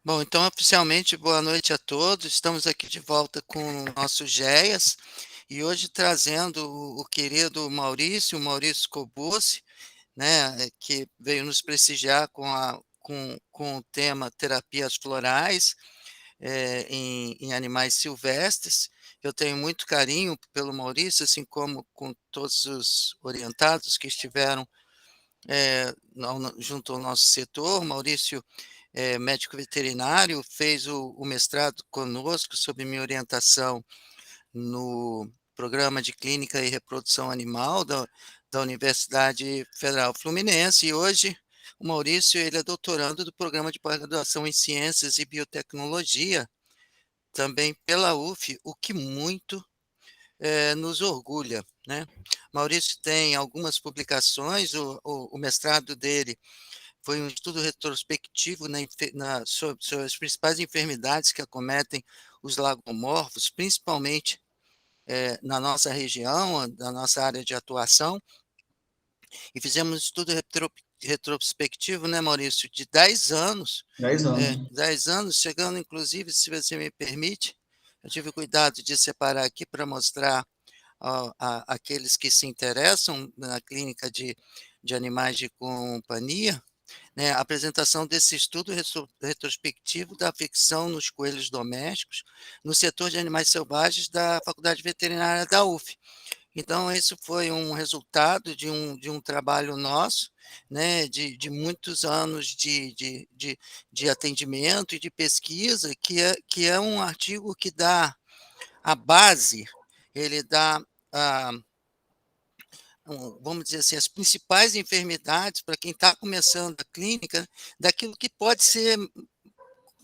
Bom, então, oficialmente, boa noite a todos. Estamos aqui de volta com o nosso GEAS e hoje trazendo o querido Maurício Cobucci, né, que veio nos prestigiar com o tema Terapias Florais em animais silvestres. Eu tenho muito carinho pelo Maurício, assim como com todos os orientados que estiveram junto ao nosso setor. Maurício é médico veterinário, fez o mestrado conosco, sob minha orientação, no programa de Clínica e Reprodução Animal da Universidade Federal Fluminense, e hoje o Maurício ele é doutorando do programa de pós-graduação em Ciências e Biotecnologia, também pela UF, o que muito nos orgulha, né? Maurício tem algumas publicações, o mestrado dele foi um estudo retrospectivo sobre as principais enfermidades que acometem os lagomorfos, principalmente na nossa região, na nossa área de atuação, e fizemos um estudo retrospectivo, né, Maurício, de 10 anos, 10 anos. 10 anos, chegando, inclusive, se você me permite, eu tive cuidado de separar aqui para mostrar aqueles que se interessam na clínica de animais de companhia, né, a apresentação desse estudo retrospectivo da afecção nos coelhos domésticos no setor de animais selvagens da Faculdade Veterinária da UF. Então, isso foi um resultado de um trabalho nosso, né, de muitos anos de atendimento e de pesquisa, que é um artigo que dá a base, ele dá a vamos dizer assim, as principais enfermidades para quem está começando a clínica, daquilo que pode ser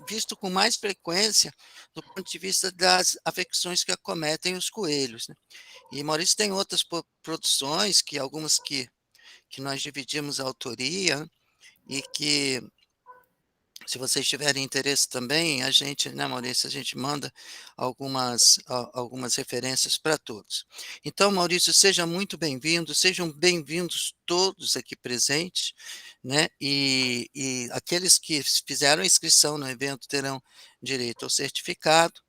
visto com mais frequência do ponto de vista das afecções que acometem os coelhos, né? E Maurício tem outras produções, algumas que nós dividimos a autoria, né? E que, se vocês tiverem interesse também, a gente, né, Maurício, a gente manda algumas referências para todos. Então, Maurício, seja muito bem-vindo, sejam bem-vindos todos aqui presentes, né? E aqueles que fizeram a inscrição no evento terão direito ao certificado,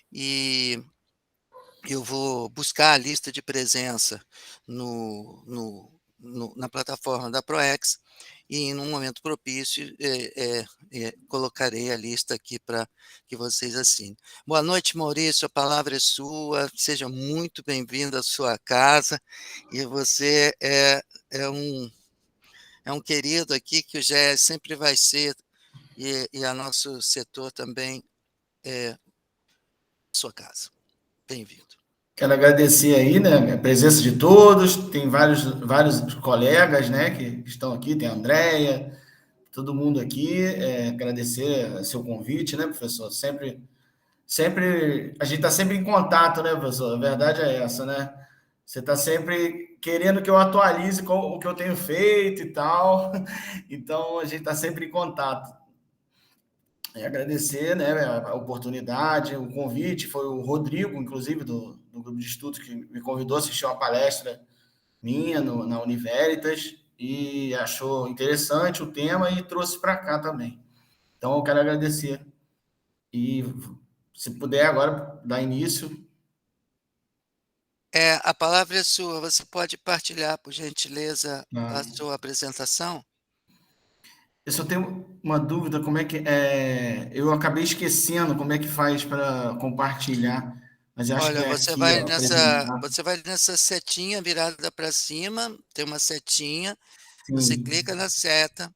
e eu vou buscar a lista de presença na plataforma da ProEx, e, num momento propício, colocarei a lista aqui para que vocês assinem. Boa noite, Maurício, a palavra é sua, seja muito bem-vindo à sua casa, e você é um querido aqui, que o GE sempre vai ser, e a nosso setor também é sua casa. Bem-vindo. Quero agradecer aí, né, a presença de todos. Tem vários colegas, né, que estão aqui. Tem a Andréia, todo mundo aqui. Agradecer seu convite, né, professor? Sempre, a gente está sempre em contato, né, professor? A verdade é essa, né? Você está sempre querendo que eu atualize o que eu tenho feito e tal. Então, a gente está sempre em contato. Agradecer, né, a oportunidade, o convite. Foi o Rodrigo, inclusive, do grupo de estudos, que me convidou a assistir uma palestra minha na Univeritas e achou interessante o tema e trouxe para cá também. Então, eu quero agradecer. E, se puder agora dar início. A palavra é sua. Você pode partilhar, por gentileza, a Ah, sua apresentação? eu só tenho uma dúvida, como é que eu acabei esquecendo como é que faz para compartilhar, mas eu acho que Olha, é aqui, ó, apresentar. você vai nessa setinha virada para cima, tem uma setinha, você clica Sim, na seta,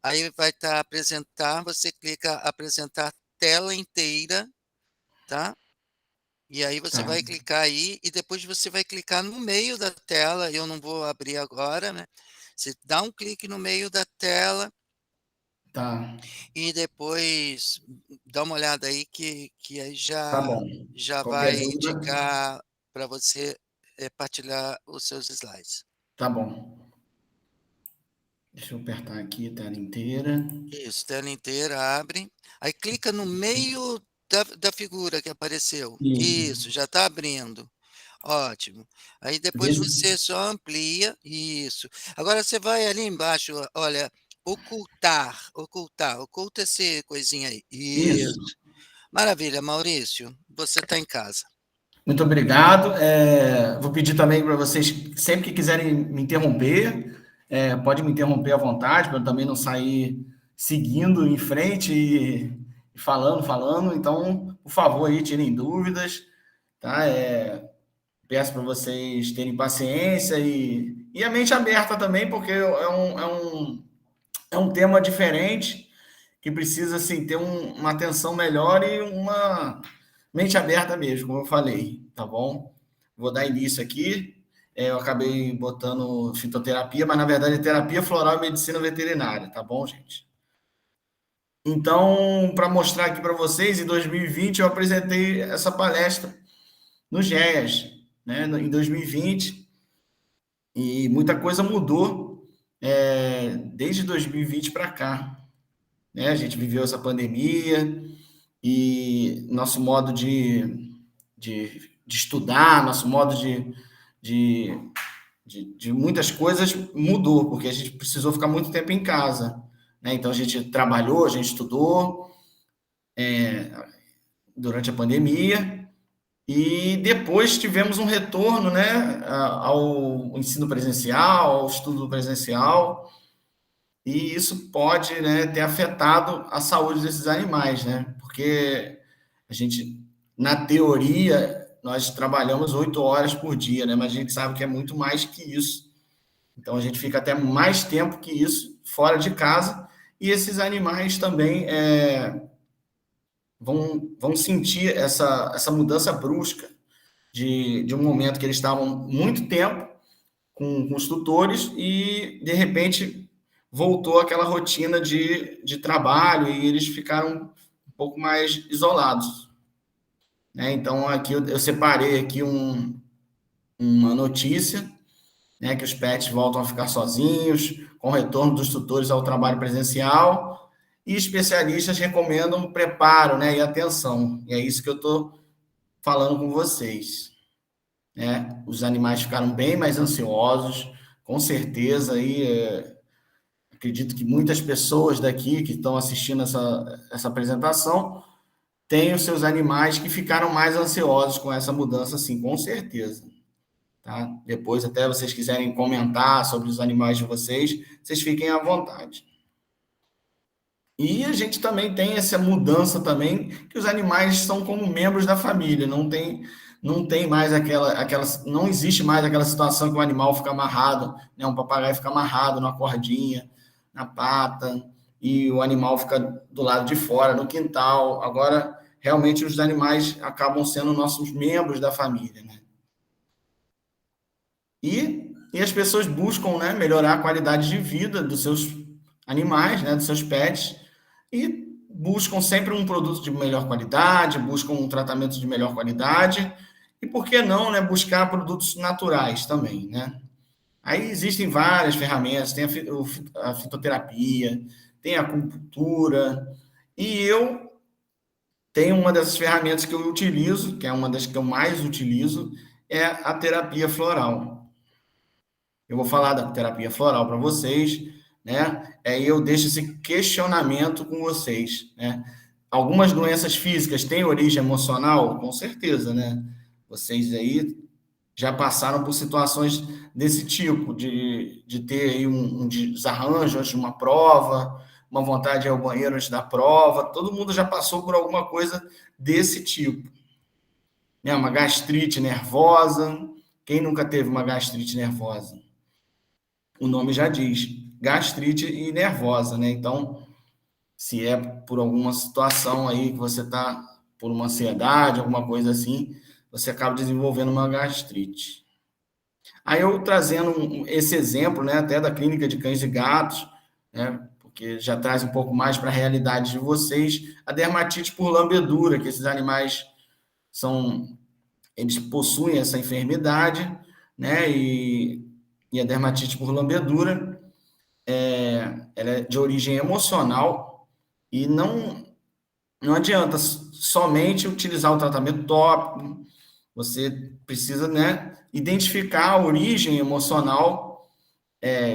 aí vai estar apresentar, você clica apresentar tela inteira, tá? E aí você tá, vai clicar aí, e depois você vai clicar no meio da tela. Eu não vou abrir agora, né? Você dá um clique no meio da tela, tá, e depois dá uma olhada aí, que aí tá já, bom. já Qualquer vai dúvida, indicar para você partilhar os seus slides. tá bom. Deixa eu apertar aqui a tela inteira. Isso, tela inteira, abre. Aí clica no meio da figura que apareceu. Isso. Isso, já está abrindo. Ótimo. Aí depois Vê se você só amplia. Isso. Agora você vai ali embaixo, olha, oculta esse coisinha aí. Isso. Isso. Maravilha, Maurício, você está em casa. Muito obrigado. Vou pedir também para vocês, sempre que quiserem me interromper, pode me interromper à vontade, para eu também não sair seguindo em frente e falando. Então, por favor, aí, tirem dúvidas, tá? Peço para vocês terem paciência e a mente aberta também, porque é um tema diferente que precisa assim, ter uma atenção melhor e uma mente aberta mesmo, como eu falei, tá bom? Vou dar início aqui. Eu acabei botando fitoterapia, mas na verdade é terapia floral e medicina veterinária, tá bom, gente? Então, para mostrar aqui para vocês, em 2020 eu apresentei essa palestra no GEAS, né, em 2020, e muita coisa mudou desde 2020 para cá, né? A gente viveu essa pandemia e nosso modo de estudar, nosso modo de, de muitas coisas mudou, porque a gente precisou ficar muito tempo em casa, né? Então a gente trabalhou, a gente estudou durante a pandemia e depois tivemos um retorno, né, ao ensino presencial, ao estudo presencial, e isso pode, né, ter afetado a saúde desses animais, né? Porque a gente, na teoria, nós trabalhamos 8 horas por dia, né? Mas a gente sabe que é muito mais que isso. Então a gente fica até mais tempo que isso fora de casa e esses animais também vão sentir essa mudança brusca de um momento que eles estavam muito tempo com os tutores e, de repente, voltou aquela rotina de trabalho e eles ficaram um pouco mais isolados, né? Então, aqui eu separei aqui uma notícia, né, que os pets voltam a ficar sozinhos, com o retorno dos tutores ao trabalho presencial, e especialistas recomendam preparo, né, e atenção. E é isso que eu estou falando com vocês, né? Os animais ficaram bem mais ansiosos, com certeza, aí acredito que muitas pessoas daqui que estão assistindo essa apresentação têm os seus animais que ficaram mais ansiosos com essa mudança, sim, com certeza. Tá? Depois, até vocês quiserem comentar sobre os animais de vocês, vocês fiquem à vontade. E a gente também tem essa mudança também, que os animais são como membros da família, não tem mais não existe mais aquela situação que o animal fica amarrado, né? Um papagaio fica amarrado na cordinha, na pata, e o animal fica do lado de fora, no quintal. Agora, realmente, os animais acabam sendo nossos membros da família, né? E as pessoas buscam, né, melhorar a qualidade de vida dos seus animais, né, dos seus pets, e buscam sempre um produto de melhor qualidade, buscam um tratamento de melhor qualidade, e por que não, né, buscar produtos naturais também, né? Aí existem várias ferramentas, tem a fitoterapia, tem a acupuntura, e eu tenho uma dessas ferramentas que eu utilizo, que é uma das que eu mais utilizo, é a terapia floral. Eu vou falar da terapia floral para vocês, né? Aí eu deixo esse questionamento com vocês, né? Algumas doenças físicas têm origem emocional? Com certeza, né? Vocês aí já passaram por situações desse tipo, de ter aí um desarranjo antes de uma prova, uma vontade de ir ao banheiro antes da prova. Todo mundo já passou por alguma coisa desse tipo, né? Uma gastrite nervosa. Quem nunca teve uma gastrite nervosa? O nome já diz, gastrite e nervosa, né? Então, se é por alguma situação aí que você está por uma ansiedade, alguma coisa assim, você acaba desenvolvendo uma gastrite. Aí eu trazendo esse exemplo, né, até da clínica de cães e gatos, né, porque já traz um pouco mais para a realidade de vocês, a dermatite por lambedura, que esses animais eles possuem essa enfermidade, né, e a dermatite por lambedura, ela é de origem emocional e não adianta somente utilizar o tratamento tópico, você precisa, né, identificar a origem emocional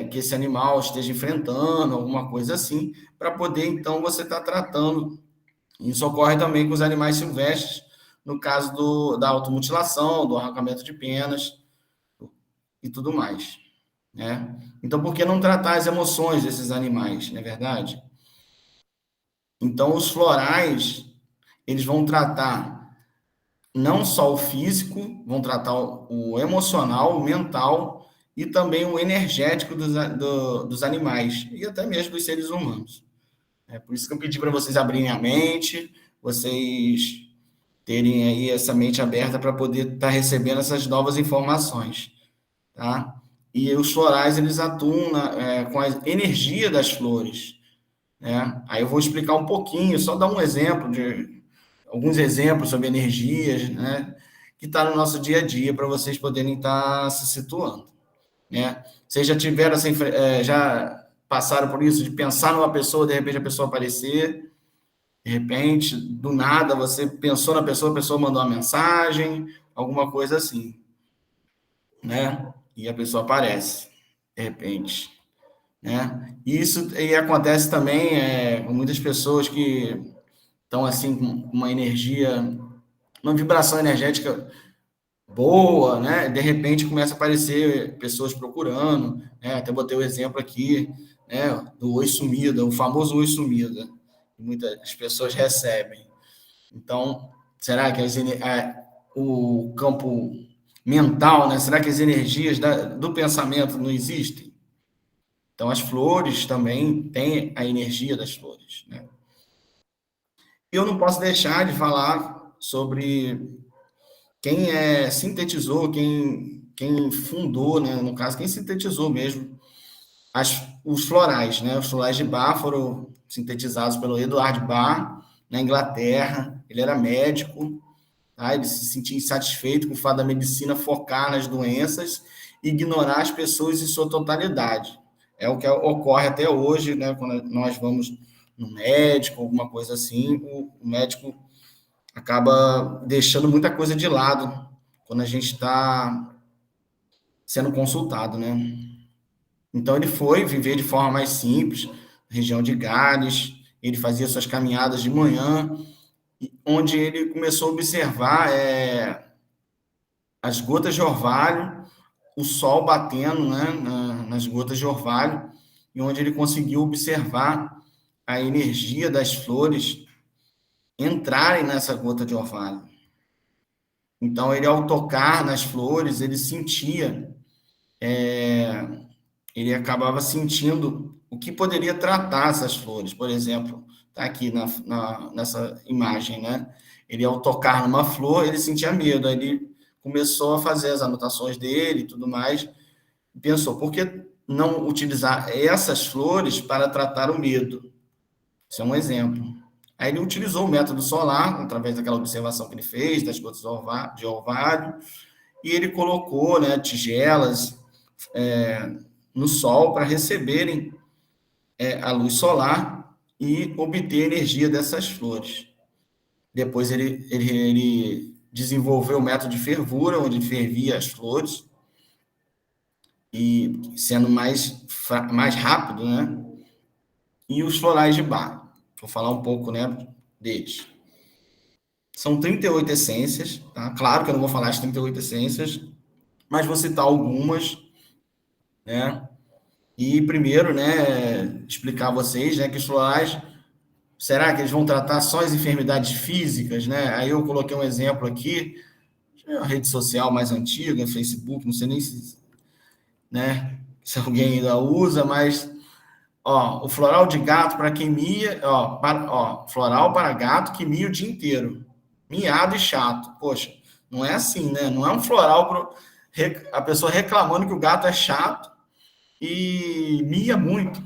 que esse animal esteja enfrentando, alguma coisa assim, para poder, então, você estar tratando. Isso ocorre também com os animais silvestres, no caso da automutilação, do arrancamento de penas e tudo mais, né? Então, por que não tratar as emoções desses animais, não é verdade? Então, os florais, eles vão tratar não só o físico, vão tratar o emocional, o mental e também o energético dos animais e até mesmo dos seres humanos. É por isso que eu pedi para vocês abrirem a mente, vocês terem aí essa mente aberta para poder estar recebendo essas novas informações, tá? E os florais, eles atuam com a energia das flores, né? Aí eu vou explicar um pouquinho, só dar um exemplo alguns exemplos sobre energias, né? Que está no nosso dia a dia para vocês poderem estar se situando, né? Vocês já tiveram assim, já passaram por isso de pensar numa pessoa, de repente a pessoa aparecer, de repente, do nada, você pensou na pessoa, a pessoa mandou uma mensagem, alguma coisa assim, né? E a pessoa aparece, de repente, né? E acontece também com muitas pessoas que estão assim com uma energia, uma vibração energética boa, né? De repente começa a aparecer pessoas procurando, né? Até botei o exemplo aqui, né? Do oi sumida, o famoso oi sumida, que muitas pessoas recebem. Então, será que o campo mental, né? Será que as energias do pensamento não existem? Então, as flores também têm a energia das flores, né? Eu não posso deixar de falar sobre quem sintetizou, quem fundou, né? No caso, quem sintetizou mesmo os florais, né? Os florais de Bach foram sintetizados pelo Eduard Bach, na Inglaterra. Ele era médico, tá? Ele se sentia insatisfeito com o fato da medicina focar nas doenças e ignorar as pessoas em sua totalidade. É o que ocorre até hoje, né? Quando nós vamos no médico, alguma coisa assim, o médico acaba deixando muita coisa de lado quando a gente está sendo consultado, né? Então ele foi viver de forma mais simples, região de Gales, ele fazia suas caminhadas de manhã, onde ele começou a observar as gotas de orvalho, o sol batendo, né, nas gotas de orvalho, e onde ele conseguiu observar a energia das flores entrarem nessa gota de orvalho. Então, ele, ao tocar nas flores, ele sentia, ele acabava sentindo o que poderia tratar essas flores. Por exemplo, está aqui nessa imagem, né? Ele, ao tocar numa flor, ele sentia medo. Aí ele começou a fazer as anotações dele e tudo mais. E pensou, por que não utilizar essas flores para tratar o medo? Isso é um exemplo. Aí ele utilizou o método solar, através daquela observação que ele fez, das gotas de orvalho, e ele colocou, né, tigelas no sol para receberem a luz solar e obter energia dessas flores. Depois ele desenvolveu o método de fervura, onde ele fervia as flores, e sendo mais rápido, né? E os florais de Bach. Vou falar um pouco, né, deles. São 38 essências, tá? Claro que eu não vou falar as 38 essências, mas vou citar algumas, né? E primeiro, né, explicar a vocês, né, que os florais, será que eles vão tratar só as enfermidades físicas, né? Aí eu coloquei um exemplo aqui, uma rede social mais antiga, Facebook, não sei nem se, né, se alguém ainda usa, mas ó, o floral de gato para quem mia, floral para gato que mia o dia inteiro. Miado e chato. Poxa, não é assim, né? Não é um floral para a pessoa reclamando que o gato é chato e mia muito,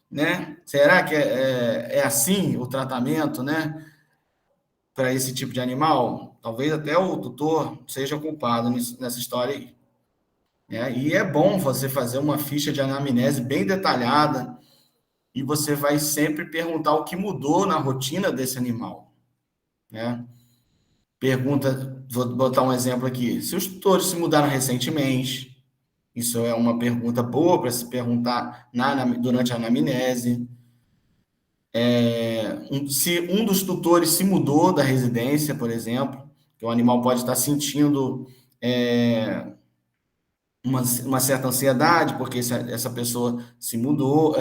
né? Será que é assim o tratamento, né? Para esse tipo de animal? Talvez até o tutor seja culpado nessa história aí. Né? E é bom você fazer uma ficha de anamnese bem detalhada e você vai sempre perguntar o que mudou na rotina desse animal, né? Pergunta, vou botar um exemplo aqui, se os tutores se mudaram recentemente, Isso é uma pergunta boa para se perguntar durante a anamnese. Se um dos tutores se mudou da residência, por exemplo, que o animal pode estar sentindo uma certa ansiedade, porque essa pessoa se mudou,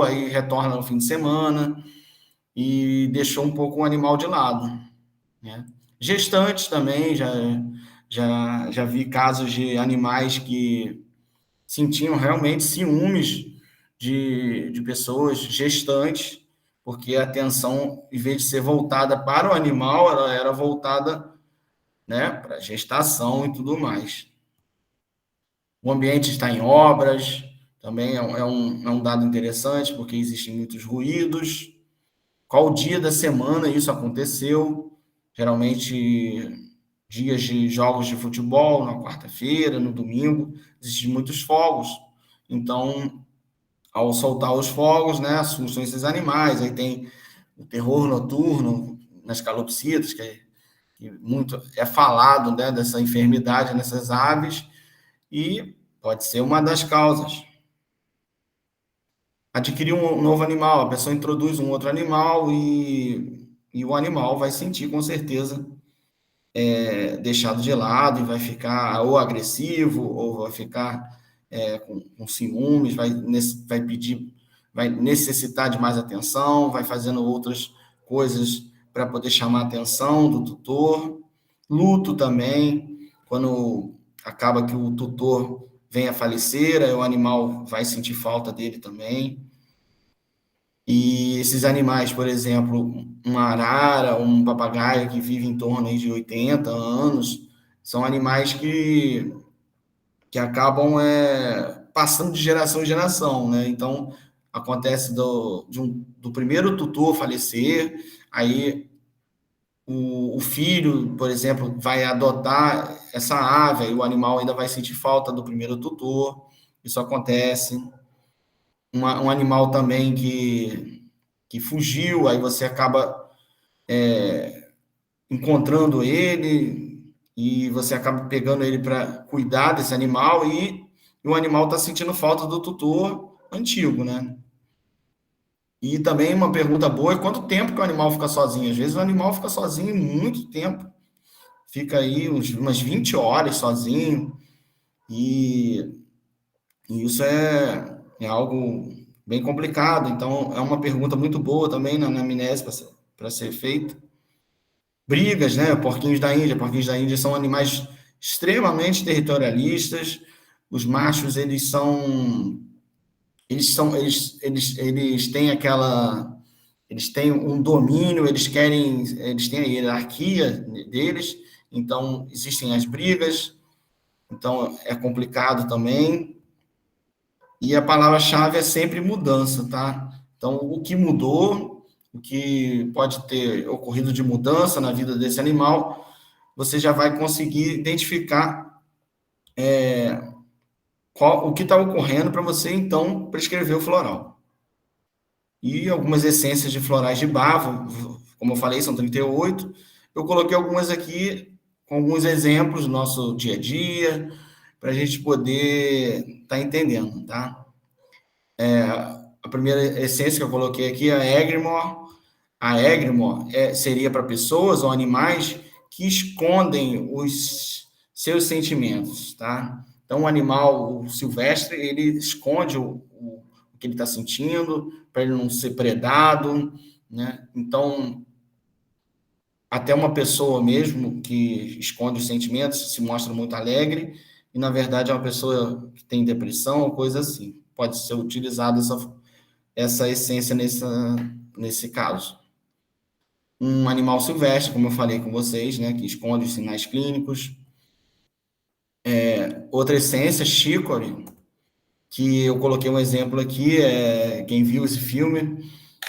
aí retorna no fim de semana e deixou um pouco o animal de lado, né? Gestantes também, já vi casos de animais que sentiam realmente ciúmes de pessoas gestantes, porque a atenção, em vez de ser voltada para o animal, ela era voltada, né, para a gestação e tudo mais. O ambiente está em obras, também é um dado interessante, porque existem muitos ruídos. Qual dia da semana isso aconteceu? Geralmente, dias de jogos de futebol, na quarta-feira, no domingo, existem muitos fogos. Então, ao soltar os fogos, né, assustam esses animais. Aí tem o terror noturno nas calopsitas, que muito é falado, né, dessa enfermidade nessas aves, e pode ser uma das causas. Adquirir um novo animal, a pessoa introduz um outro animal e o animal vai sentir, com certeza, deixado de lado e vai ficar ou agressivo ou vai ficar com ciúmes, vai pedir, vai necessitar de mais atenção, vai fazendo outras coisas para poder chamar a atenção do tutor. Luto também, quando acaba que o tutor vem a falecer, aí o animal vai sentir falta dele também. E esses animais, por exemplo, uma arara, um papagaio que vive em torno aí de 80 anos, são animais que acabam passando de geração em geração, né? Então, acontece do primeiro tutor falecer, aí o filho, por exemplo, vai adotar essa ave, e o animal ainda vai sentir falta do primeiro tutor, isso acontece. Um animal também que fugiu, aí você acaba encontrando ele e você acaba pegando ele para cuidar desse animal e o animal está sentindo falta do tutor antigo, né? E também uma pergunta boa é quanto tempo que o animal fica sozinho. Às vezes o animal fica sozinho muito tempo, fica aí umas 20 horas sozinho e, e isso é algo bem complicado. Então é uma pergunta muito boa também na anamnese para ser feita. Brigas, né? Porquinhos da Índia. Porquinhos da Índia são animais extremamente territorialistas. Os machos, eles têm eles têm um domínio, eles têm a hierarquia deles, então existem as brigas, então é complicado também. E a palavra-chave é sempre mudança, tá? Então, o que mudou, o que pode ter ocorrido de mudança na vida desse animal, você já vai conseguir identificar o que está ocorrendo para você, então, prescrever o floral. E algumas essências de florais de bavo, como eu falei, são 38. Eu coloquei algumas aqui, com alguns exemplos do nosso dia a dia, para a gente poder estar entendendo, tá? A primeira essência que eu coloquei aqui é a Egrimor. A Egrimor seria para pessoas ou animais que escondem os seus sentimentos, tá? Então, o animal silvestre, ele esconde o que ele está sentindo, para ele não ser predado, né? Então, até uma pessoa mesmo que esconde os sentimentos se mostra muito alegre, e na verdade é uma pessoa que tem depressão ou coisa assim. Pode ser utilizada essa essência nesse caso. Um animal silvestre, como eu falei com vocês, né, que esconde os sinais clínicos. Outra essência, chicory, que eu coloquei um exemplo aqui, quem viu esse filme,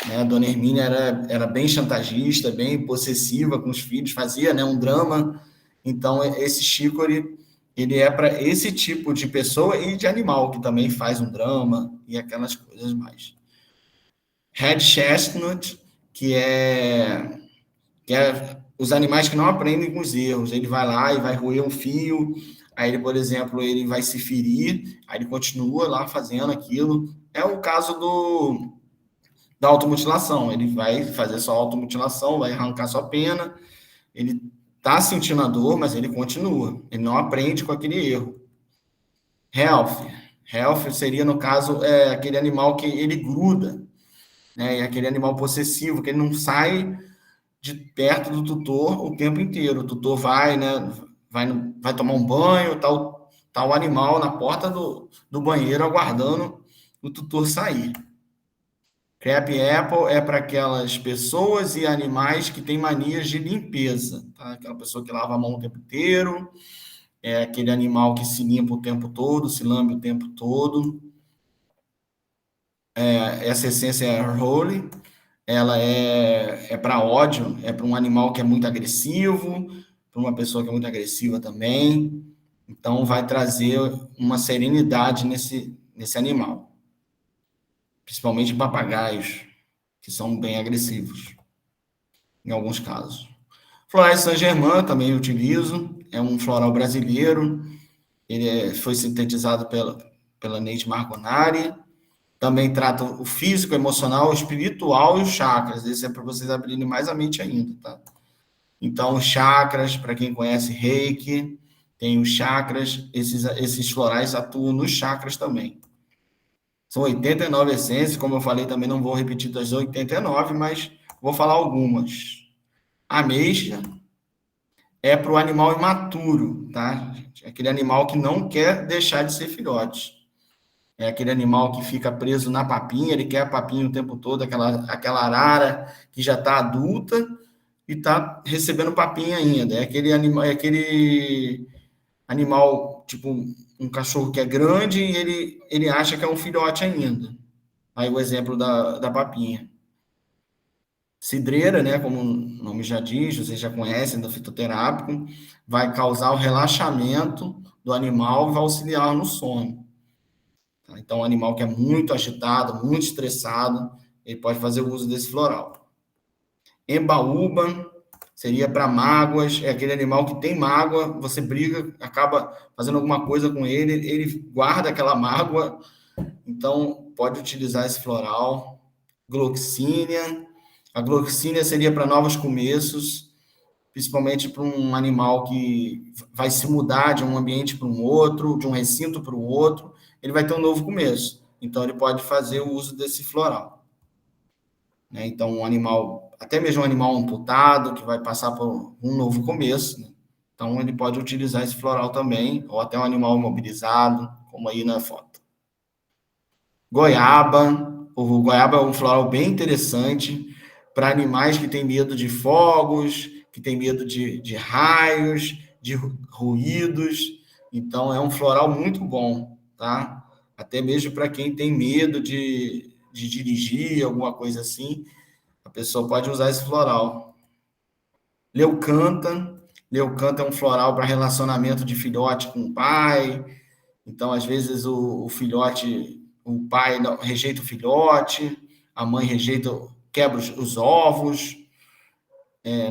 né, a Dona Hermínia era bem chantagista, bem possessiva com os filhos, fazia, né, um drama. Então, esse chicory, ele é para esse tipo de pessoa e de animal, que também faz um drama e aquelas coisas mais. Red Chestnut, que é os animais que não aprendem com os erros. Ele vai lá e vai roer um fio, aí ele, por exemplo, ele vai se ferir, aí ele continua lá fazendo aquilo. É o caso da automutilação, ele vai fazer sua automutilação, vai arrancar sua pena, ele está sentindo a dor, mas ele continua, ele não aprende com aquele erro. Health. Health seria, no caso, aquele animal que ele gruda, né? É aquele animal possessivo, que ele não sai de perto do tutor o tempo inteiro. O tutor vai, né? Vai tomar um banho, tá o animal na porta do banheiro aguardando o tutor sair. Crab Apple é para aquelas pessoas e animais que têm manias de limpeza, tá? Aquela pessoa que lava a mão o tempo inteiro, é aquele animal que se limpa o tempo todo, se lambe o tempo todo. Essa essência é Holy, ela é para ódio, é para um animal que é muito agressivo, para uma pessoa que é muito agressiva também. Então, vai trazer uma serenidade nesse animal, principalmente papagaios, que são bem agressivos, em alguns casos. Florais Saint-Germain também utilizo, é um floral brasileiro, ele foi sintetizado pela Neide Marconari. Também trata o físico, emocional, o espiritual e os chakras. Esse é para vocês abrirem mais a mente ainda, tá? Então, os chakras, para quem conhece Reiki, tem os chakras, esses florais atuam nos chakras também. São 89 essências, como eu falei, também não vou repetir das 89, mas vou falar algumas. A ameixa é para o animal imaturo, tá? Aquele animal que não quer deixar de ser filhote. É aquele animal que fica preso na papinha, ele quer a papinha o tempo todo, aquela arara que já está adulta e está recebendo papinha ainda. É aquele animal, tipo um cachorro que é grande e ele acha que é um filhote ainda. Aí o exemplo da papinha. Cidreira, né, como o nome já diz, vocês já conhecem, do fitoterápico, vai causar o relaxamento do animal e vai auxiliar no sono. Então, um animal que é muito agitado, muito estressado, ele pode fazer o uso desse floral. Embaúba seria para mágoas, é aquele animal que tem mágoa, você briga, acaba fazendo alguma coisa com ele, ele guarda aquela mágoa, então pode utilizar esse floral. Gloxínia, a gloxínia seria para novos começos, principalmente para um animal que vai se mudar de um ambiente para um outro, de um recinto para o outro, ele vai ter um novo começo. Então, ele pode fazer o uso desse floral. Né? Então, um animal, até mesmo um animal amputado, que vai passar por um novo começo, né? Então, ele pode utilizar esse floral também, ou até um animal imobilizado, como aí na foto. Goiaba, o goiaba é um floral bem interessante para animais que têm medo de fogos, que têm medo de raios, de ruídos. Então, é um floral muito bom, tá? Até mesmo para quem tem medo de dirigir, alguma coisa assim, a pessoa pode usar esse floral. Leucanta. Leucanta é um floral para relacionamento de filhote com o pai. Então, às vezes, o filhote, o pai rejeita o filhote, a mãe rejeita, quebra os ovos,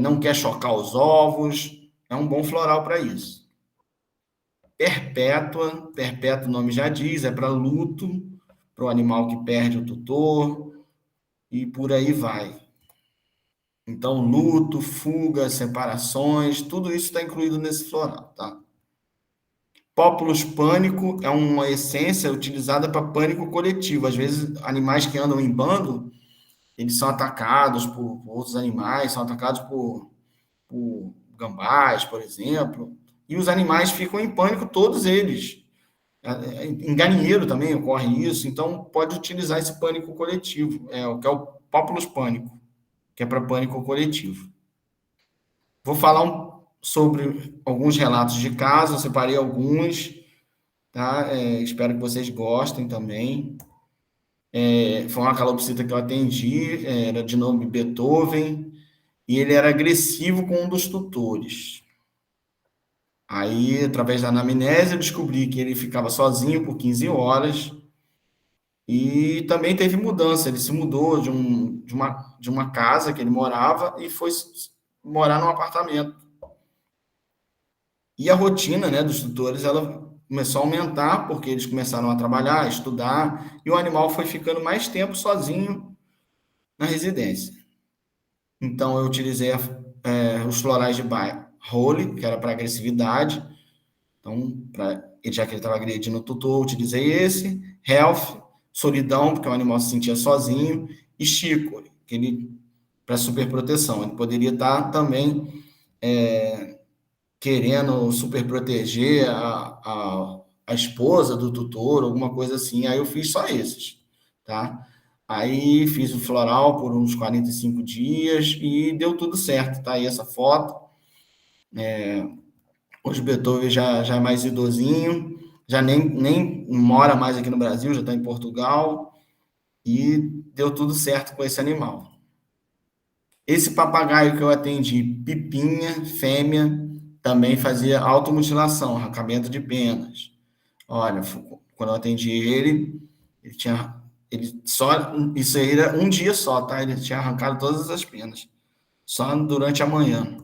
não quer chocar os ovos. É um bom floral para isso. Perpétua, perpétua o nome já diz, é para luto, para o animal que perde o tutor, e por aí vai. Então, luto, fuga, separações, tudo isso está incluído nesse floral, tá? Populus pânico é uma essência utilizada para pânico coletivo. Às vezes, animais que andam em bando, eles são atacados por outros animais, são atacados por gambás, por exemplo, e os animais ficam em pânico, todos eles. Em galinheiro também ocorre isso, então pode utilizar esse pânico coletivo, que é o Populus pânico, que é para pânico coletivo. Vou falar sobre alguns relatos de casos, eu separei alguns, tá? Espero que vocês gostem também. Foi uma calopsita que eu atendi, era de nome Beethoven, e ele era agressivo com um dos tutores. Aí, através da anamnese, eu descobri que ele ficava sozinho por 15 horas e também teve mudança. Ele se mudou de uma casa que ele morava e foi morar num apartamento. E a rotina, né, dos tutores, ela começou a aumentar, porque eles começaram a trabalhar, a estudar, e o animal foi ficando mais tempo sozinho na residência. Então, eu utilizei os florais de Bayer Holy, que era para agressividade. Então, já que ele estava agredindo o tutor, eu utilizei esse. Health, solidão, porque o animal se sentia sozinho. E Chico, que ele para superproteção. Ele poderia estar também querendo super proteger a esposa do tutor, alguma coisa assim. Aí eu fiz só esses, tá? Aí fiz o floral por uns 45 dias e deu tudo certo, tá aí essa foto. Hoje o Beethoven já é mais idosinho, já nem mora mais aqui no Brasil, já está em Portugal e deu tudo certo com esse animal. Esse papagaio que eu atendi, Pipinha, fêmea, também fazia automutilação, arrancamento de penas. Olha, quando eu atendi ele, ele tinha. Ele só. Isso aí era um dia só, tá? Ele tinha arrancado todas as penas. Só durante a manhã.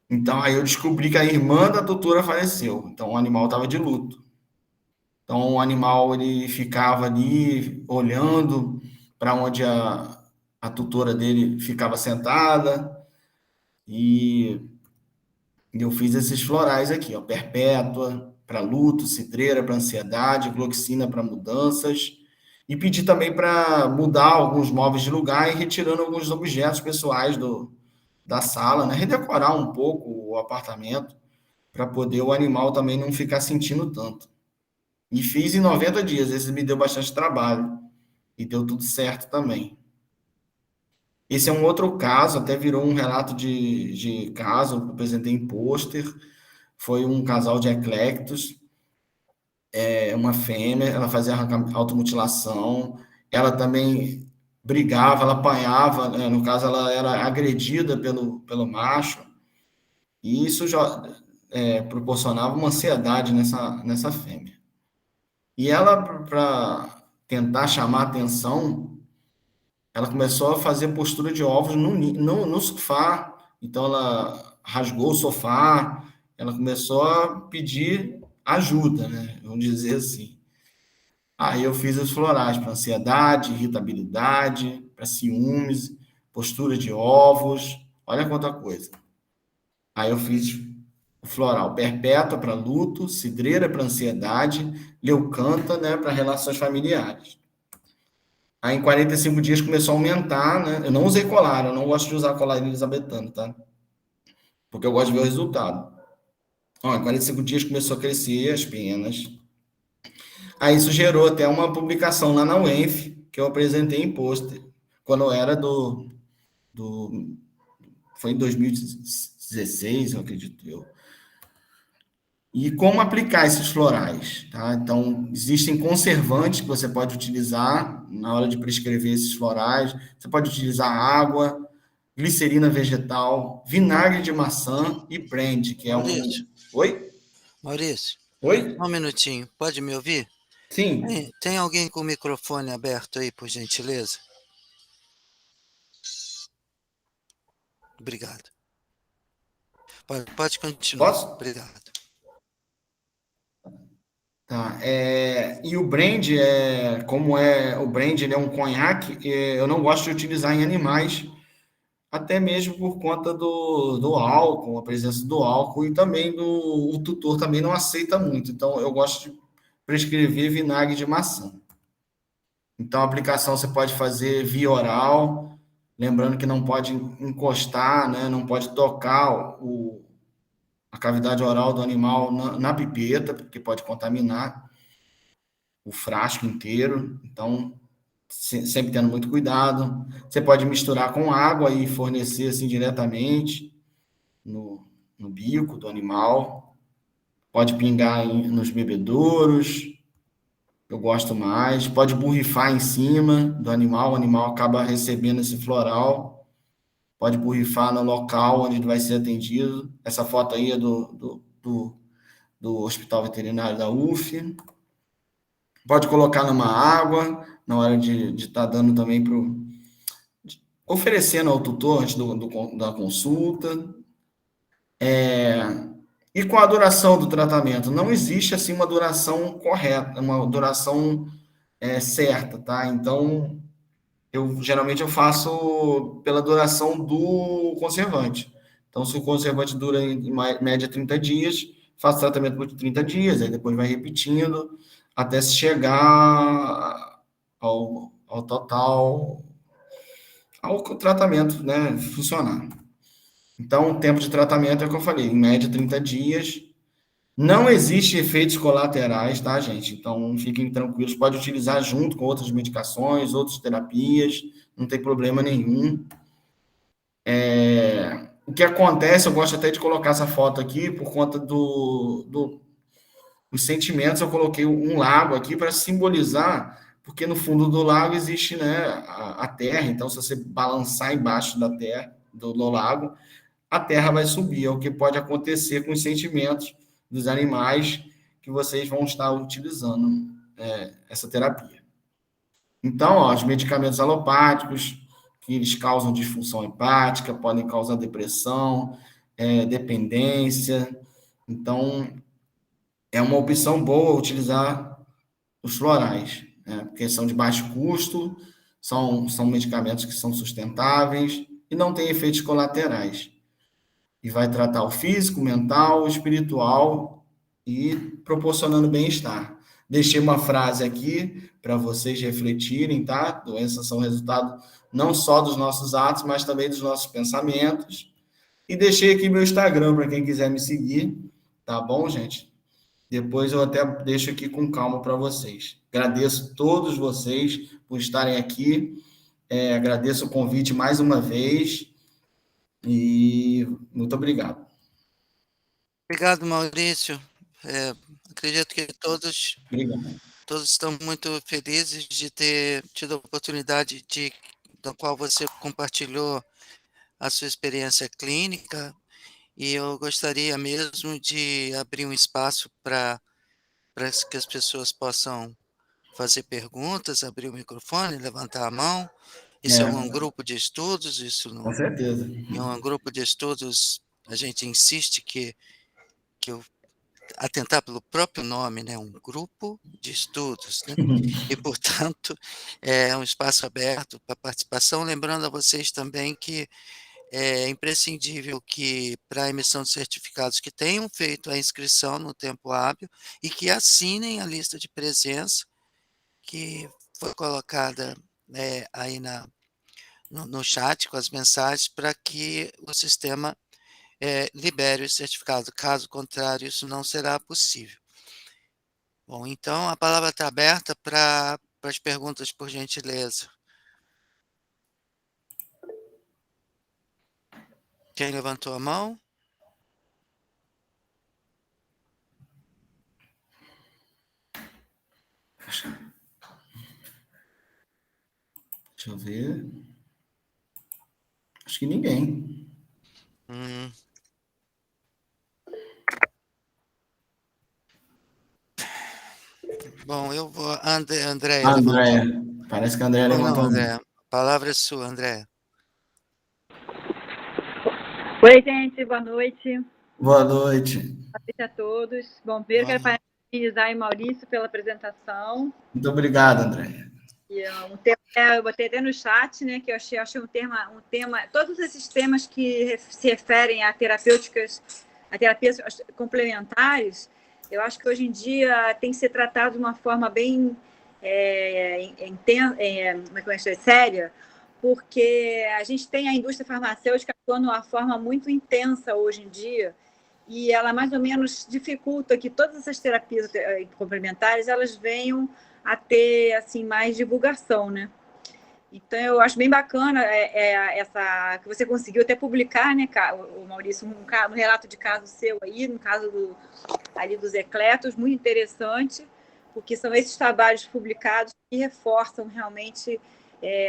Então, aí eu descobri que a irmã da tutora faleceu. Então, o animal estava de luto. Então, o animal ele ficava ali olhando para onde a tutora dele ficava sentada. E eu fiz esses florais aqui, ó, perpétua para luto, cidreira para ansiedade, gloxina para mudanças. E pedi também para mudar alguns móveis de lugar e retirando alguns objetos pessoais da sala, né? Redecorar um pouco o apartamento para poder o animal também não ficar sentindo tanto. E fiz em 90 dias, esse me deu bastante trabalho e deu tudo certo também. Esse é um outro caso, até virou um relato de caso, eu apresentei em pôster. Foi um casal de eclectos, uma fêmea, ela fazia automutilação, ela também brigava, ela apanhava, né? No caso, ela era agredida pelo macho, e isso já proporcionava uma ansiedade nessa fêmea. E ela, para tentar chamar atenção, ela começou a fazer postura de ovos no sofá. Então, ela rasgou o sofá, ela começou a pedir ajuda, né? Vamos dizer assim. Aí eu fiz os florais para ansiedade, irritabilidade, para ciúmes, postura de ovos, olha quanta coisa. Aí eu fiz o floral perpétua para luto, cidreira para ansiedade, leucanta, né, para relações familiares. Aí em 45 dias começou a aumentar, né? Eu não usei colar, eu não gosto de usar colar elisabetano, tá? Porque eu gosto de ver o resultado. Ó, em 45 dias começou a crescer as penas. Aí isso gerou até uma publicação lá na UENF, que eu apresentei em pôster, quando eu era do. Foi em 2016, eu acredito eu. E como aplicar esses florais, tá? Então, existem conservantes que você pode utilizar na hora de prescrever esses florais. Você pode utilizar água, glicerina vegetal, vinagre de maçã e brandy, que é Maurício, um... Oi? Maurício, Oi? só um minutinho, pode me ouvir? Sim. Tem alguém com o microfone aberto aí, por gentileza? Obrigado. Pode continuar. Posso? Obrigado. Tá. E o brandy, como o brandy ele é um conhaque, eu não gosto de utilizar em animais, até mesmo por conta do álcool, a presença do álcool e também o tutor também não aceita muito. Então, eu gosto de prescrever vinagre de maçã. Então, a aplicação você pode fazer via oral, lembrando que não pode encostar, né? Não pode tocar a cavidade oral do animal na pipeta, porque pode contaminar o frasco inteiro. Então, sempre tendo muito cuidado. Você pode misturar com água e fornecer assim diretamente no bico do animal. Pode pingar nos bebedouros. Eu gosto mais. Pode borrifar em cima do animal. O animal acaba recebendo esse floral. Pode borrifar no local onde ele vai ser atendido. Essa foto aí é do Hospital Veterinário da UF. Pode colocar numa água na hora de estar dando também oferecendo ao tutor antes da consulta. E com a duração do tratamento? Não existe assim uma duração correta, uma duração certa, tá? Então, geralmente eu faço pela duração do conservante. Então, se o conservante dura em média 30 dias, faço tratamento por 30 dias, aí depois vai repetindo até se chegar ao total, ao tratamento, né, funcionar. Então, o tempo de tratamento é o que eu falei, em média 30 dias. Não existe efeitos colaterais, tá, gente? Então, fiquem tranquilos, pode utilizar junto com outras medicações, outras terapias, não tem problema nenhum. O que acontece, eu gosto até de colocar essa foto aqui, por conta dos sentimentos, eu coloquei um lago aqui para simbolizar, porque no fundo do lago existe, né, a terra, então se você balançar embaixo da terra, do lago, a terra vai subir, é o que pode acontecer com os sentimentos dos animais que vocês vão estar utilizando essa terapia. Então, ó, os medicamentos alopáticos, que eles causam disfunção hepática, podem causar depressão, dependência. Então, é uma opção boa utilizar os florais, né? Porque são de baixo custo, são medicamentos que são sustentáveis e não têm efeitos colaterais. E vai tratar o físico, mental, espiritual e proporcionando bem-estar. Deixei uma frase aqui para vocês refletirem, tá? Doenças são resultado não só dos nossos atos, mas também dos nossos pensamentos. E deixei aqui meu Instagram para quem quiser me seguir, tá bom, gente? Depois eu até deixo aqui com calma para vocês. Agradeço todos vocês por estarem aqui. Agradeço o convite mais uma vez e muito obrigado. Obrigado, Maurício. Acredito que Obrigado. todos estão muito felizes de ter tido a oportunidade da qual você compartilhou a sua experiência clínica, e eu gostaria mesmo de abrir um espaço para que as pessoas possam fazer perguntas, abrir o microfone, levantar a mão. Isso é um É, grupo de estudos, isso com não certeza. é um grupo de estudos, a gente insiste que o atentar pelo próprio nome, né, um grupo de estudos, né, e portanto, é um espaço aberto para participação, lembrando a vocês também que é imprescindível que, para a emissão de certificados, que tenham feito a inscrição no tempo hábil e que assinem a lista de presença que foi colocada, aí no chat com as mensagens, para que o sistema, libere o certificado, caso contrário isso não será possível. Bom, então a palavra está aberta para as perguntas, por gentileza. Quem levantou a mão? Deixa eu ver. Acho que ninguém. Hum. Bom, eu vou. Andréia levantou. André. Parece que a André Ou não, levantou a mão. Andréia? A palavra é sua, Andréia. Oi, gente, boa noite. Boa noite. Boa noite a todos. Bom, primeiro quero parabenizar o Maurício pela apresentação. Muito obrigado, André. E eu botei até no chat, né, que eu achei um tema, todos esses temas que se referem a terapias complementares, eu acho que hoje em dia tem que ser tratado de uma forma bem séria, porque a gente tem a indústria farmacêutica atuando de uma forma muito intensa hoje em dia, e ela mais ou menos dificulta que todas essas terapias complementares elas venham a ter assim mais divulgação, né? Então eu acho bem bacana essa que você conseguiu até publicar, né, o Maurício, um relato de caso seu aí, no caso ali dos ecletos, muito interessante, porque são esses trabalhos publicados que reforçam realmente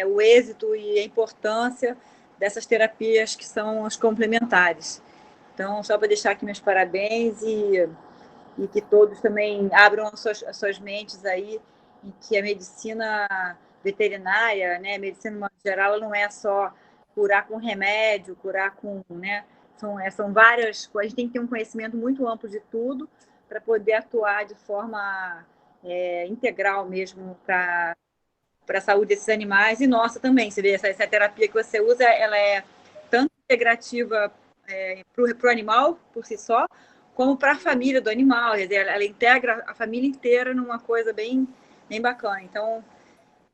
o êxito e a importância dessas terapias que são as complementares. Então, só para deixar aqui meus parabéns e que todos também abram as suas mentes aí, em que a medicina veterinária, né, a medicina em geral, ela não é só curar com remédio, curar com, né, São várias coisas, a gente tem que ter um conhecimento muito amplo de tudo para poder atuar de forma integral mesmo para a saúde desses animais e nossa também. Você vê, essa terapia que você usa, ela é tanto integrativa para o animal por si só, como para a família do animal. Quer dizer, ela integra a família inteira numa coisa bem, bem bacana. Então,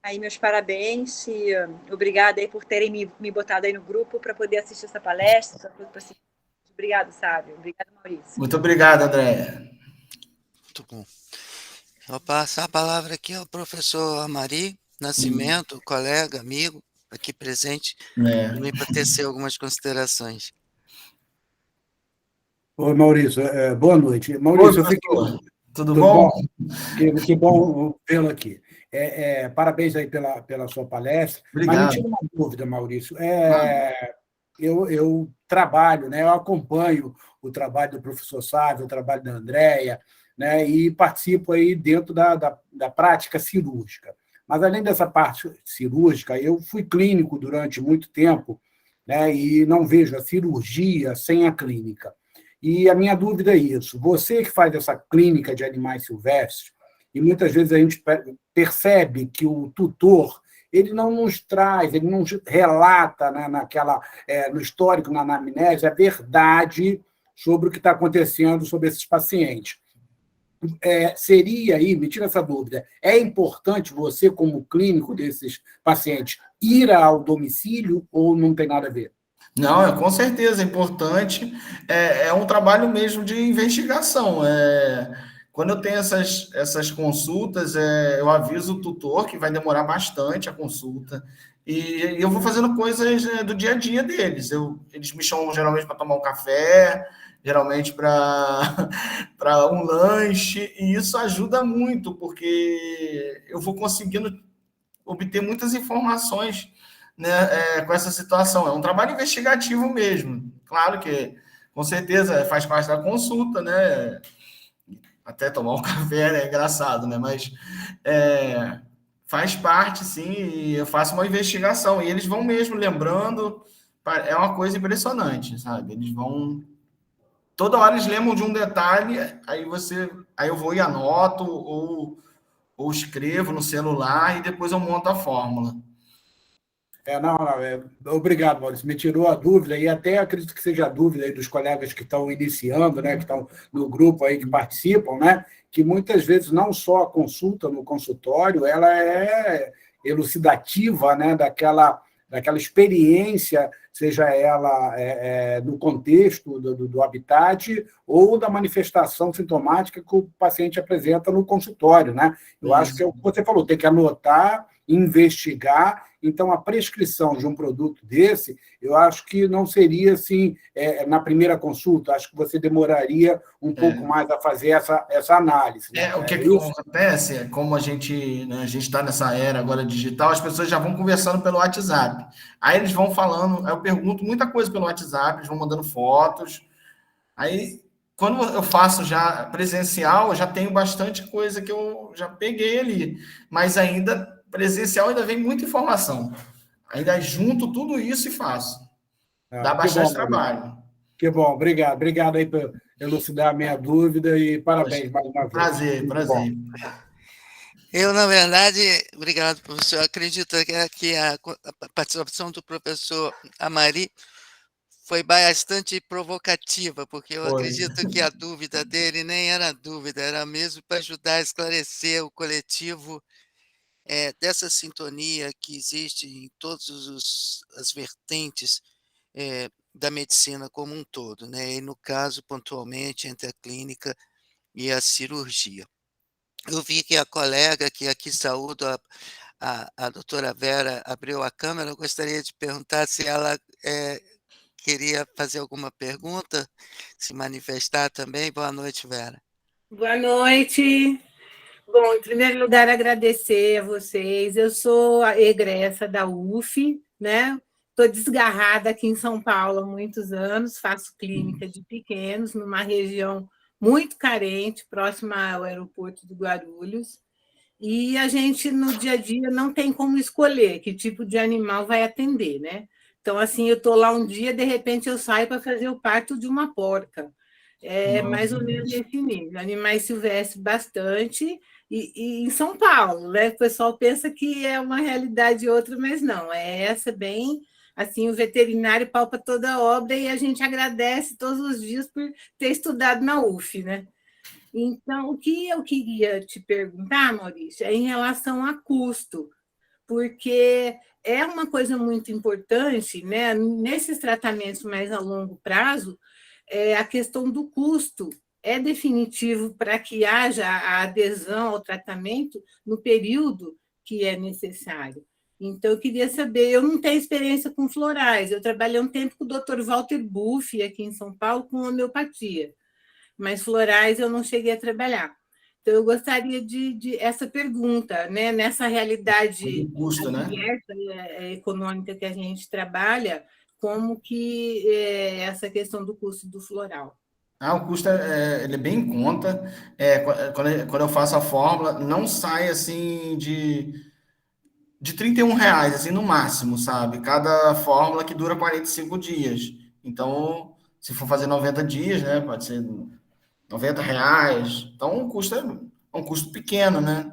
aí meus parabéns e obrigada aí por terem me botado aí no grupo para poder assistir essa palestra. Obrigado, Sábio. Obrigada, Maurício. Muito obrigado, Andréia. Muito bom. Vou passar a palavra aqui ao professor Amari Nascimento, colega, amigo, aqui presente, para tecer algumas considerações. Oi, Maurício, boa noite. Maurício, Oi, tudo bom? Que bom vê-lo aqui. Parabéns aí pela sua palestra. Obrigado. Mas me tira uma dúvida, Maurício. Eu trabalho, né, eu acompanho o trabalho do professor Sávio, o trabalho da Andréia, né, e participo aí dentro da prática cirúrgica. Mas, além dessa parte cirúrgica, eu fui clínico durante muito tempo, né, e não vejo a cirurgia sem a clínica. E a minha dúvida é isso. Você que faz essa clínica de animais silvestres, e muitas vezes a gente percebe que o tutor ele não nos traz, ele não relata, né, no histórico, na anamnese, a verdade sobre o que está acontecendo sobre esses pacientes. Seria aí, me tira essa dúvida, é importante você, como clínico desses pacientes, ir ao domicílio ou não tem nada a ver? Não, com certeza é importante. É um trabalho mesmo de investigação. Quando eu tenho essas consultas, eu aviso o tutor que vai demorar bastante a consulta. E eu vou fazendo coisas do dia a dia deles. Eles me chamam geralmente para tomar um café, geralmente para um lanche, e isso ajuda muito, porque eu vou conseguindo obter muitas informações, né, com essa situação. É um trabalho investigativo mesmo. Claro que, com certeza, faz parte da consulta, né? Até tomar um café, né? É engraçado, né? Mas faz parte, sim, e eu faço uma investigação. E eles vão mesmo lembrando. É uma coisa impressionante, sabe? Eles vão... Toda hora eles lembram de um detalhe, aí eu vou e anoto, ou escrevo no celular, e depois eu monto a fórmula. Obrigado, Maurício. Me tirou a dúvida, e até acredito que seja a dúvida aí dos colegas que estão iniciando, né, que estão no grupo aí que participam, né, que muitas vezes não só a consulta no consultório, ela é elucidativa, né, daquela experiência, seja ela no contexto do habitat ou da manifestação sintomática que o paciente apresenta no consultório, né? Eu acho que é o que você falou, tem que anotar, investigar. Então, a prescrição de um produto desse, eu acho que não seria assim, na primeira consulta, acho que você demoraria um pouco mais a fazer essa análise. Né? O que acontece é, como a gente está nessa era agora digital, as pessoas já vão conversando pelo WhatsApp. Aí eles vão falando, eu pergunto muita coisa pelo WhatsApp, eles vão mandando fotos. Aí, quando eu faço já presencial, eu já tenho bastante coisa que eu já peguei ali. Mas ainda presencial ainda vem muita informação. Ainda junto tudo isso e faço. Dá bastante trabalho. Que bom, obrigado. Obrigado aí por elucidar a minha dúvida e parabéns mais uma vez. Prazer. Eu, na verdade, obrigado, professor. Acredito que a participação do professor Amari foi bastante provocativa, porque eu acredito que a dúvida dele nem era dúvida, era mesmo para ajudar a esclarecer o coletivo dessa sintonia que existe em todas as vertentes da medicina como um todo, né? E no caso, pontualmente, entre a clínica e a cirurgia. Eu vi que a colega que aqui saúdo, a doutora Vera, abriu a câmera. Eu gostaria de perguntar se ela queria fazer alguma pergunta, se manifestar também. Boa noite, Vera. Boa noite. Bom, em primeiro lugar, agradecer a vocês. Eu sou a egressa da UF, né? Estou desgarrada aqui em São Paulo há muitos anos, faço clínica de pequenos, numa região muito carente, próxima ao aeroporto do Guarulhos. E a gente, no dia a dia, não tem como escolher que tipo de animal vai atender, né? Então, assim, eu estou lá um dia, de repente eu saio para fazer o parto de uma porca. É mais ou menos nesse nível. Animais silvestres bastante, e em São Paulo, né? O pessoal pensa que é uma realidade outra, mas não, é essa bem. Assim, o veterinário palpa toda a obra e a gente agradece todos os dias por ter estudado na UF, né? Então, o que eu queria te perguntar, Maurício, é em relação a custo, porque é uma coisa muito importante, né? Nesses tratamentos mais a longo prazo, a questão do custo é definitivo para que haja a adesão ao tratamento no período que é necessário. Então, eu queria saber, eu não tenho experiência com florais, eu trabalhei um tempo com o Dr. Walter Buff, aqui em São Paulo, com homeopatia, mas florais eu não cheguei a trabalhar. Então, eu gostaria de essa pergunta, né? Nessa realidade O custo, né? adversa, econômica que a gente trabalha, como que essa questão do custo do floral? O custo ele é bem em conta. Quando eu faço a fórmula, não sai assim de R$ 31, assim, no máximo, sabe? Cada fórmula que dura 45 dias. Então, se for fazer 90 dias, né? Pode ser R$ 90. Então, o custo é um custo pequeno, né?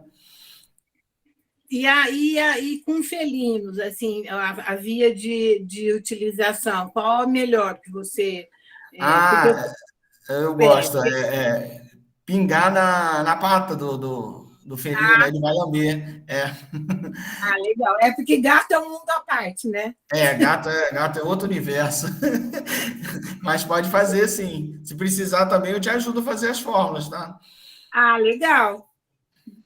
E com felinos, assim, a via de utilização, qual a melhor que você... porque eu Ah, eu gosto. Pingar na pata do felino, ele vai lamber. legal. É porque gato é um mundo à parte, né? Gato é outro universo. Mas pode fazer sim. Se precisar também, eu te ajudo a fazer as fórmulas, tá? Legal.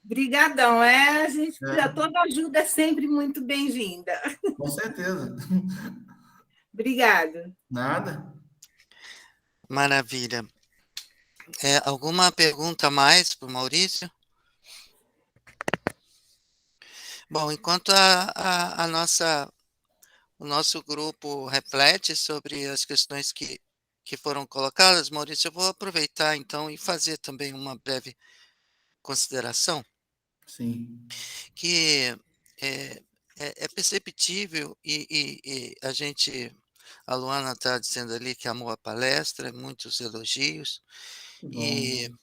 Obrigadão. A gente, É, toda ajuda é sempre muito bem-vinda. com certeza. Obrigada. Nada. Maravilha. Alguma pergunta a mais para o Maurício? Bom, enquanto o nosso grupo reflete sobre as questões que foram colocadas, Maurício, eu vou aproveitar então e fazer também uma breve consideração, Sim. que é perceptível e a Luana está dizendo ali que amou a palestra, muitos elogios, Que bom. e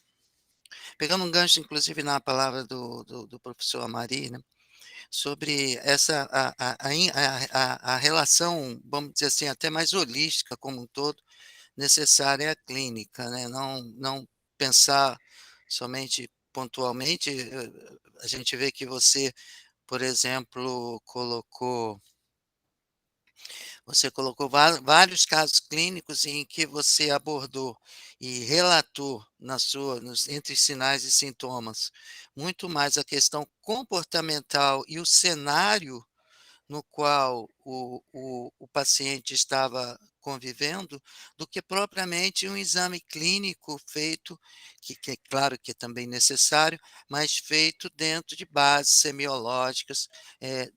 pegando um gancho, inclusive, na palavra do professor Amari, né, sobre essa a relação, vamos dizer assim, até mais holística como um todo, necessária à clínica, né? Não pensar somente pontualmente. A gente vê que você, por exemplo, você colocou vários casos clínicos em que você abordou e relatou entre sinais e sintomas, muito mais a questão comportamental e o cenário no qual o paciente estava convivendo, do que propriamente um exame clínico feito, que é claro que é também necessário, mas feito dentro de bases semiológicas,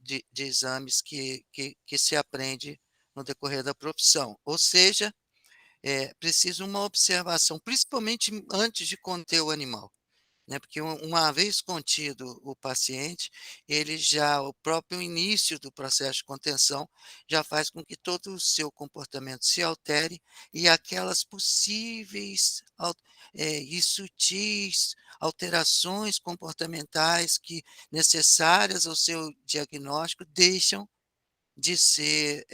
de exames que se aprende no decorrer da profissão. Ou seja, é preciso uma observação, principalmente antes de conter o animal, né? Porque uma vez contido o paciente, o próprio início do processo de contenção já faz com que todo o seu comportamento se altere e aquelas possíveis e sutis alterações comportamentais que necessárias ao seu diagnóstico deixam de ser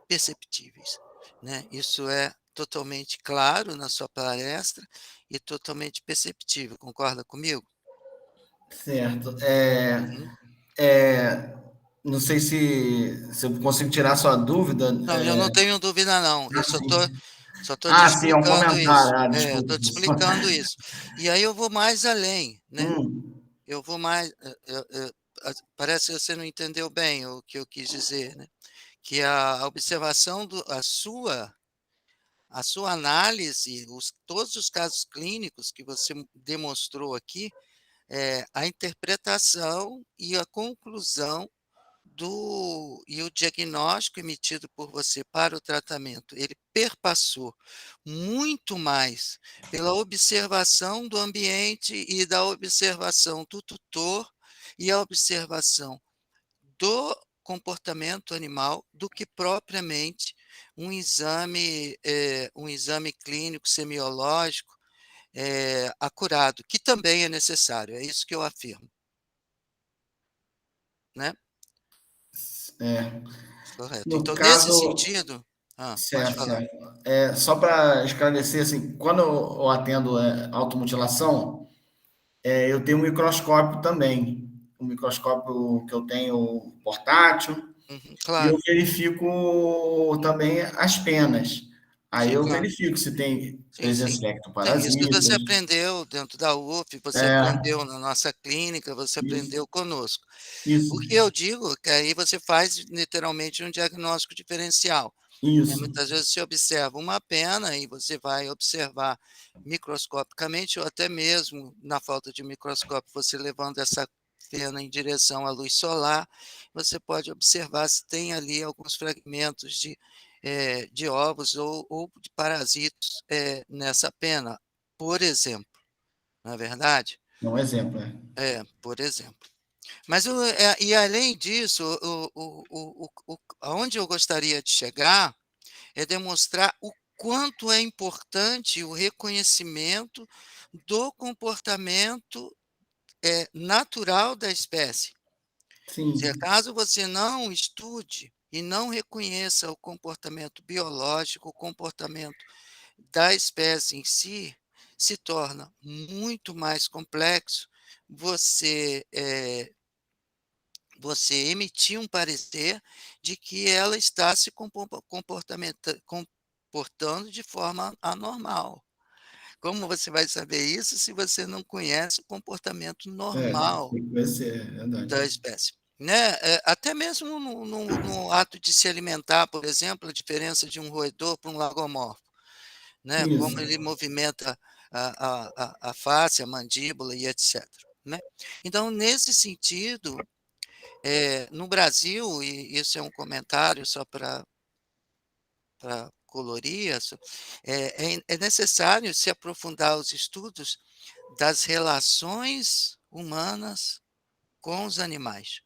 perceptíveis, né? Isso é totalmente claro na sua palestra e totalmente perceptível, concorda comigo? Certo. Uhum. Não sei se eu consigo tirar sua dúvida. Não, eu não tenho dúvida não, eu só Assim. estou te Sim, é um explicando isso. comentário. Eu Desculpa, estou te professor. explicando isso. E aí eu vou mais além, né? Hum, Eu vou mais, parece que você não entendeu bem o que eu quis dizer, né? Que a observação a sua análise, todos os casos clínicos que você demonstrou aqui, a interpretação e a conclusão e o diagnóstico emitido por você para o tratamento, ele perpassou muito mais pela observação do ambiente e da observação do tutor e a observação do comportamento animal do que propriamente um exame clínico semiológico acurado, que também é necessário, é isso que eu afirmo. Né? É. Correto. No Então, nesse caso, sentido... pode certo, falar. certo. Só para esclarecer, assim, quando eu atendo automutilação, eu tenho um microscópio também. Um microscópio que eu tenho portátil, e eu Claro, verifico também as penas. Aí sim, eu claro. verifico se tem Sim, sim. presença de Sim, isso que você ectoparasitas. aprendeu dentro da UF, você É, aprendeu na nossa clínica, você isso, aprendeu conosco. isso, O que eu digo é que aí você faz literalmente um diagnóstico diferencial. isso, Muitas vezes você observa uma pena e você vai observar microscopicamente, ou até mesmo na falta de microscópio, você levando essa pena em direção à luz solar, você pode observar se tem ali alguns fragmentos de ovos ou de parasitos nessa pena, por exemplo, não é verdade? é um exemplo. Por exemplo. Mas e além disso, aonde eu gostaria de chegar é demonstrar o quanto é importante o reconhecimento do comportamento natural da espécie. Se Sim, acaso você não estude e não reconheça o comportamento biológico, o comportamento da espécie em si, se torna muito mais complexo você você emitir um parecer de que ela está se comportando de forma anormal. Como você vai saber isso se você não conhece o comportamento normal tem que conhecer, é da verdade. espécie? Né? Até mesmo no ato de se alimentar, por exemplo, a diferença de um roedor para um lagomorfo, né? Como Isso, ele movimenta a face, a mandíbula e etc. Né? Então, nesse sentido, no Brasil, e isso é um comentário só para colorir, é necessário se aprofundar os estudos das relações humanas com os animais.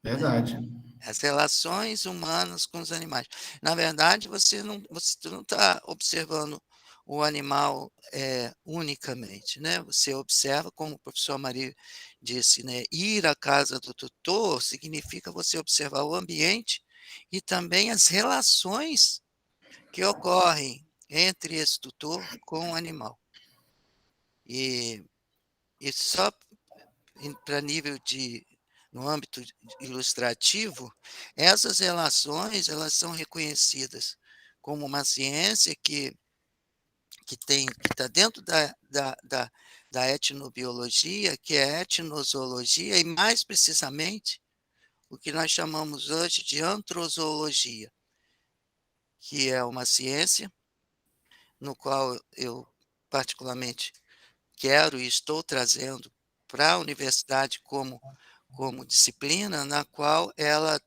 Né? verdade. As relações humanas com os animais. Na verdade, você não está observando o animal unicamente, né? Você observa, como o professor Maria disse, né? Ir à casa do tutor significa você observar o ambiente e também as relações que ocorrem entre esse tutor com o animal. E, só para nível no âmbito ilustrativo, essas relações elas são reconhecidas como uma ciência que está dentro da etnobiologia, que é a etnozoologia, e mais precisamente o que nós chamamos hoje de antrozoologia, que é uma ciência no qual eu particularmente quero e estou trazendo para a universidade como disciplina, na qual ela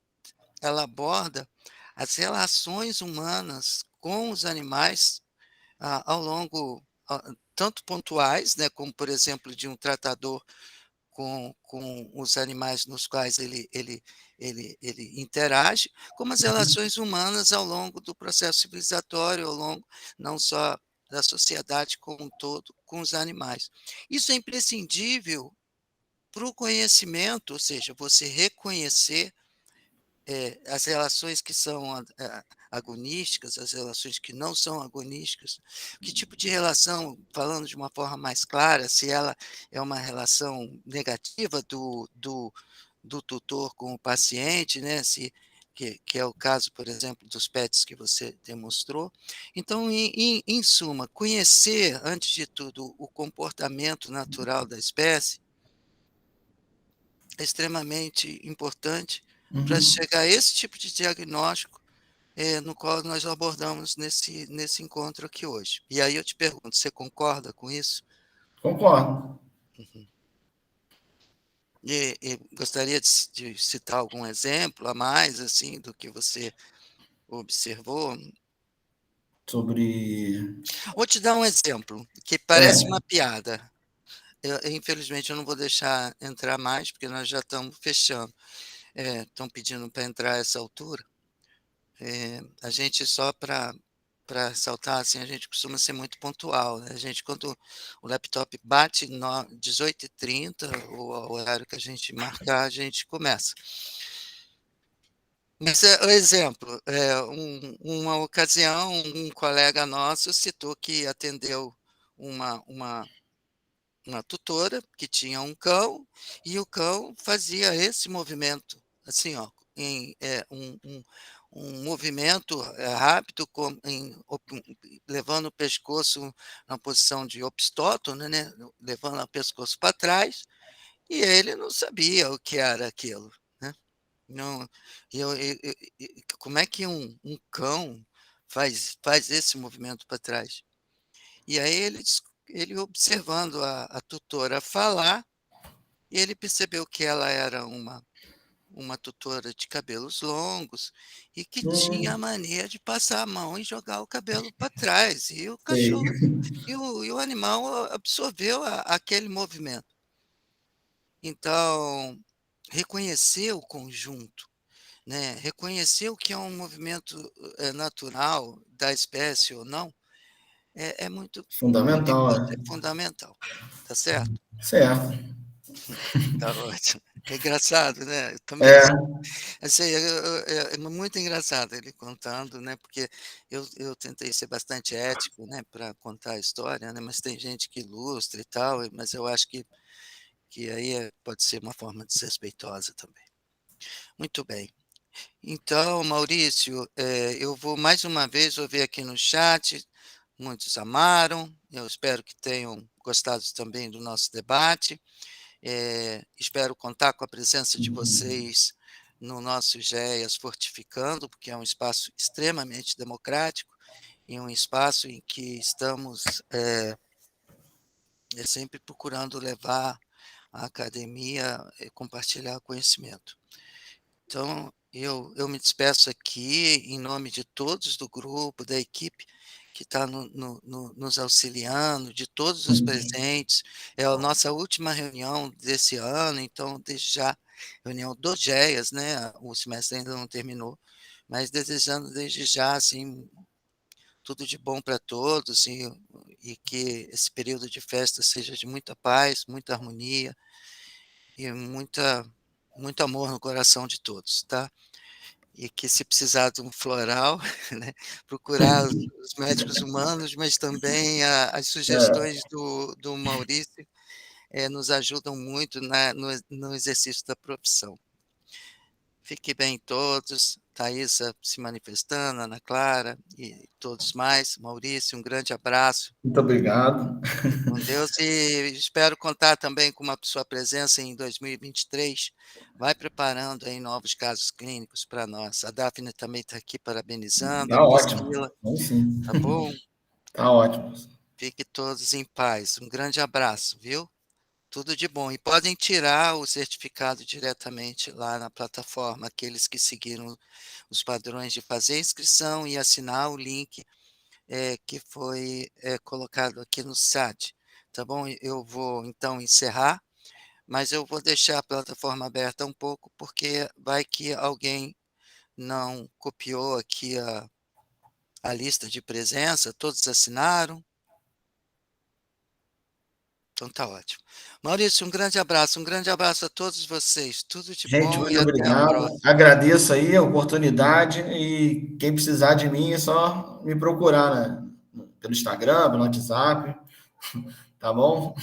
aborda as relações humanas com os animais ao longo, tanto pontuais, né, como, por exemplo, de um tratador com os animais nos quais ele interage, como as relações humanas ao longo do processo civilizatório, ao longo não só da sociedade como um todo, com os animais. Isso é imprescindível para o conhecimento, ou seja, você reconhecer as relações que são agonísticas, as relações que não são agonísticas, que tipo de relação, falando de uma forma mais clara, se ela é uma relação negativa do tutor com o paciente, né? Que é o caso, por exemplo, dos pets que você demonstrou. Então, em suma, conhecer, antes de tudo, o comportamento natural da espécie é extremamente importante para Uhum. chegar a esse tipo de diagnóstico no qual nós abordamos nesse encontro aqui hoje. E aí eu te pergunto, você concorda com isso? Concordo. Uhum. E gostaria de citar algum exemplo a mais, assim, do que você observou? Sobre. Vou te dar um exemplo, que parece É, uma piada. Infelizmente, eu não vou deixar entrar mais, porque nós já estamos fechando. estão pedindo para entrar a essa altura. A gente só para ressaltar, assim, a gente costuma ser muito pontual, né? A gente, quando o laptop bate 18h30, o horário que a gente marcar, a gente começa. Mas, exemplo, uma ocasião, um colega nosso citou que atendeu uma tutora que tinha um cão, e o cão fazia esse movimento, assim, ó, um movimento rápido, levando o pescoço na posição de opistótono, né, levando o pescoço para trás, e ele não sabia o que era aquilo, né? Não, como é que um cão faz esse movimento para trás? E aí ele observando a tutora falar, e ele percebeu que ela era uma tutora de cabelos longos e que tinha a mania de passar a mão e jogar o cabelo para trás. E o Sei. cachorro e o animal absorveu aquele movimento. Então, reconhecer o conjunto, né? Reconhecer o que é um movimento natural da espécie ou não, é muito, muito Fundamental, importante, é fundamental, tá certo? Certo. Tá ótimo. É engraçado, né? Eu também, É, assim, é muito engraçado ele contando, né? Porque eu tentei ser bastante ético, né, para contar a história, né? Mas tem gente que ilustra e tal, mas eu acho que aí pode ser uma forma desrespeitosa também. Muito bem. Então, Maurício, eu vou mais uma vez ouvir aqui no chat. Muitos amaram. Eu espero que tenham gostado também do nosso debate. Espero contar com a presença de vocês no nosso GEAS Fortificando, porque é um espaço extremamente democrático e um espaço em que estamos sempre procurando levar a academia e compartilhar conhecimento. Então, eu me despeço aqui em nome de todos do grupo, da equipe que está nos auxiliando, de todos os presentes. É a nossa última reunião desse ano, então, desde já, reunião do GEAS, né? O semestre ainda não terminou, mas desejando desde já, assim, tudo de bom para todos e que esse período de festa seja de muita paz, muita harmonia e muito amor no coração de todos, tá? E que, se precisar de um floral, né, procurar os médicos humanos, mas também as é. sugestões do Maurício nos ajudam muito no exercício da profissão. Fiquem bem todos, Thaisa se manifestando, Ana Clara e todos mais. Maurício, um grande abraço. Muito obrigado. Com Deus, e espero contar também com a sua presença em 2023. Vai preparando aí novos casos clínicos para nós. A Daphne também está aqui parabenizando, a Tá ótimo. Priscila, Vamos sim. tá bom? Tá ótimo. Fiquem todos em paz. Um grande abraço, viu? Tudo de bom. E podem tirar o certificado diretamente lá na plataforma, aqueles que seguiram os padrões de fazer a inscrição e assinar o link que foi colocado aqui no chat. Tá bom? Eu vou, então, encerrar, mas eu vou deixar a plataforma aberta um pouco, porque vai que alguém não copiou aqui a lista de presença, todos assinaram. Então tá ótimo. Maurício, um grande abraço a todos vocês, tudo de Gente, bom e muito até a obrigado. próxima. Agradeço aí a oportunidade e quem precisar de mim é só me procurar, né? Pelo Instagram, pelo WhatsApp, tá bom?